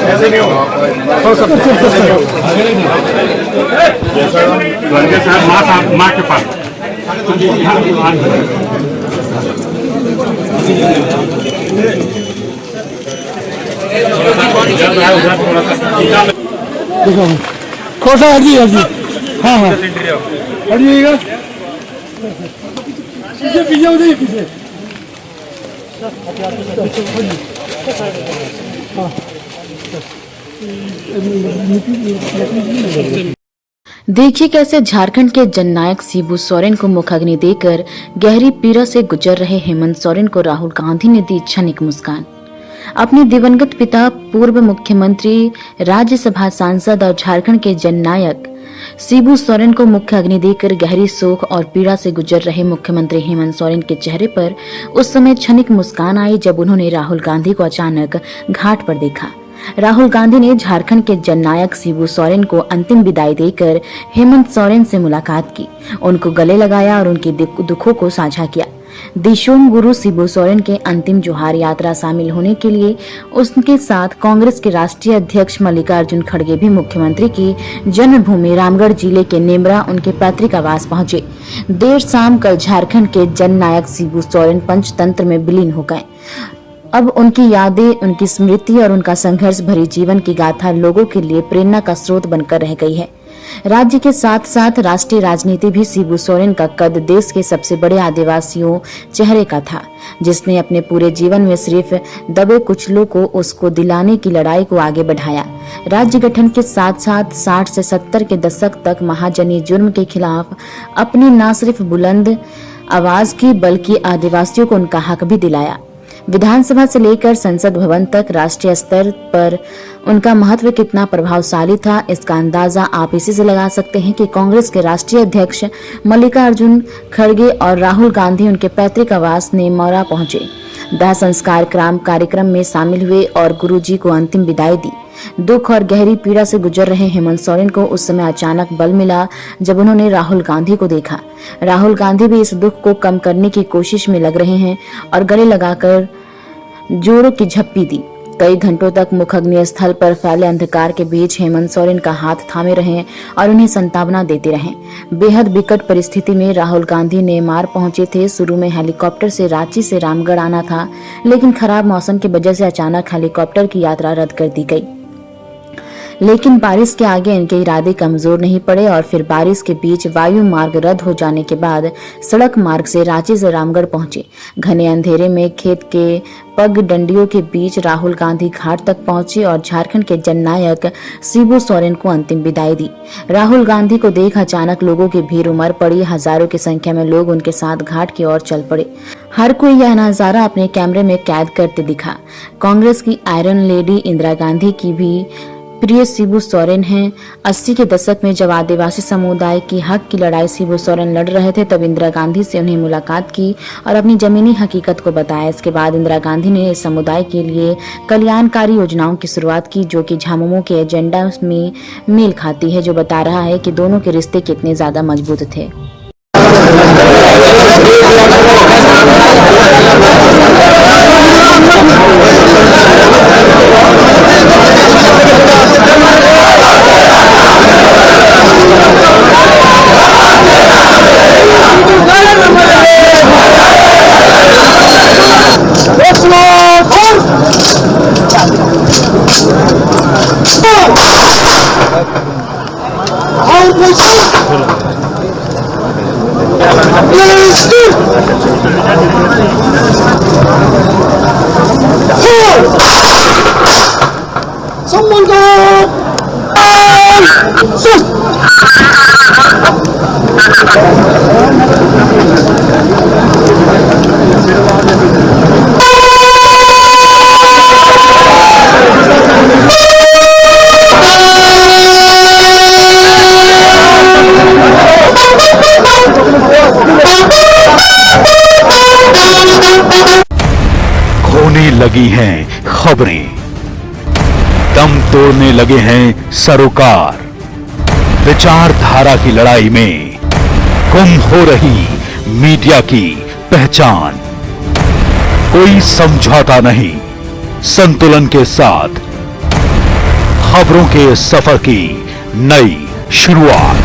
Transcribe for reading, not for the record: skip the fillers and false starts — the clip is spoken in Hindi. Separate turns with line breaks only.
ऐसे नहीं होगा। लड़के साहब माँ के पास
कौन सा हटी हटी? हाँ हाँ हटिएगा पीछे पीछे हो जाइए पीछे।
देखिए कैसे झारखंड के जननायक शिबू सोरेन को मुखाग्नि देकर गहरी पीड़ा से गुजर रहे हेमंत सोरेन को राहुल गांधी ने दी क्षणिक मुस्कान। अपने दिवंगत पिता, पूर्व मुख्यमंत्री, राज्यसभा सांसद और झारखंड के जननायक शिबू सोरेन को मुख्य अग्नि देकर गहरी शोक और पीड़ा से गुजर रहे मुख्यमंत्री हेमंत सोरेन के चेहरे पर उस समय क्षणिक मुस्कान आई जब उन्होंने राहुल गांधी को अचानक घाट पर देखा। राहुल गांधी ने झारखंड के जननायक शिबू सोरेन को अंतिम विदाई देकर हेमंत सोरेन से मुलाकात की, उनको गले लगाया और उनके दुखों को साझा किया। दिशोम गुरु शिबू सोरेन के अंतिम जोहार यात्रा शामिल होने के लिए उनके साथ कांग्रेस के राष्ट्रीय अध्यक्ष मल्लिकार्जुन खड़गे भी मुख्यमंत्री की जन्मभूमि रामगढ़ जिले के नेमरा उनके पैतृक आवास पहुंचे। देर शाम कल झारखंड के जननायक शिबू सोरेन पंचतंत्र में विलीन हो गए। अब उनकी यादें, उनकी स्मृति और उनका संघर्ष भरी जीवन की गाथा लोगों के लिए प्रेरणा का स्रोत बनकर रह गई है। राज्य के साथ साथ राष्ट्रीय राजनीति भी शिबू सोरेन का कद देश के सबसे बड़े आदिवासियों चेहरे का था, जिसने अपने पूरे जीवन में सिर्फ दबे कुचलों को उसको दिलाने की लड़ाई को आगे बढ़ाया। राज्य गठन के साथ साथ 60 से 70 के दशक तक महाजनी जुर्म के खिलाफ अपनी न सिर्फ बुलंद आवाज की बल्कि आदिवासियों को उनका हक भी दिलाया। विधानसभा से लेकर संसद भवन तक राष्ट्रीय स्तर पर उनका महत्व कितना प्रभावशाली था, इसका अंदाजा आप इसी से लगा सकते हैं कि कांग्रेस के राष्ट्रीय अध्यक्ष मल्लिकार्जुन खड़गे और राहुल गांधी उनके पैतृक आवास नेमरा पहुंचे, दाह संस्कार कार्यक्रम में शामिल हुए और गुरुजी को अंतिम विदाई दी। दुख और गहरी पीड़ा से गुजर रहे हेमंत सोरेन को उस समय अचानक बल मिला जब उन्होंने राहुल गांधी को देखा। राहुल गांधी भी इस दुख को कम करने की कोशिश में लग रहे हैं और गले लगाकर जोरों की झप्पी दी। कई घंटों तक मुखग्नि स्थल पर फैले अंधकार के बीच हेमंत सोरेन का हाथ थामे रहे और उन्हें सांत्वना देते रहे। बेहद विकट परिस्थिति में राहुल गांधी नेमार पहुंचे थे। शुरू में हेलीकॉप्टर से रांची से रामगढ़ आना था, लेकिन खराब मौसम की वजह से अचानक हेलीकॉप्टर की यात्रा रद्द कर दी गई। लेकिन बारिश के आगे इनके इरादे कमजोर नहीं पड़े और फिर बारिश के बीच वायु मार्ग रद्द हो जाने के बाद सड़क मार्ग से रांची से रामगढ़ पहुंचे। घने अंधेरे में खेत के पग डंडियों के बीच राहुल गांधी घाट तक पहुंचे और झारखंड के जननायक शिबू सोरेन को अंतिम विदाई दी। राहुल गांधी को देख अचानक लोगों की भीड़ उमड़ पड़ी। हजारों की संख्या में लोग उनके साथ घाट की ओर चल पड़े। हर कोई यह नजारा अपने कैमरे में कैद करते दिखा। कांग्रेस की आयरन लेडी इंदिरा गांधी की भी प्रिय शिबू सोरेन हैं। 80 के दशक में जब आदिवासी समुदाय की हक की लड़ाई शिबू सोरेन लड़ रहे थे, तब इंदिरा गांधी से उन्हें मुलाकात की और अपनी जमीनी हकीकत को बताया। इसके बाद इंदिरा गांधी ने इस समुदाय के लिए कल्याणकारी योजनाओं की शुरुआत की, जो कि झामुमो के एजेंडा में मेल खाती है, जो बता रहा है कि दोनों के रिश्ते कितने ज्यादा मजबूत थे।
Someone go!
बदलने लगी हैं खबरें, दम तोड़ने लगे हैं सरोकार। विचारधारा की लड़ाई में गुम हो रही मीडिया की पहचान। कोई समझौता नहीं, संतुलन के साथ खबरों के सफर की नई शुरुआत।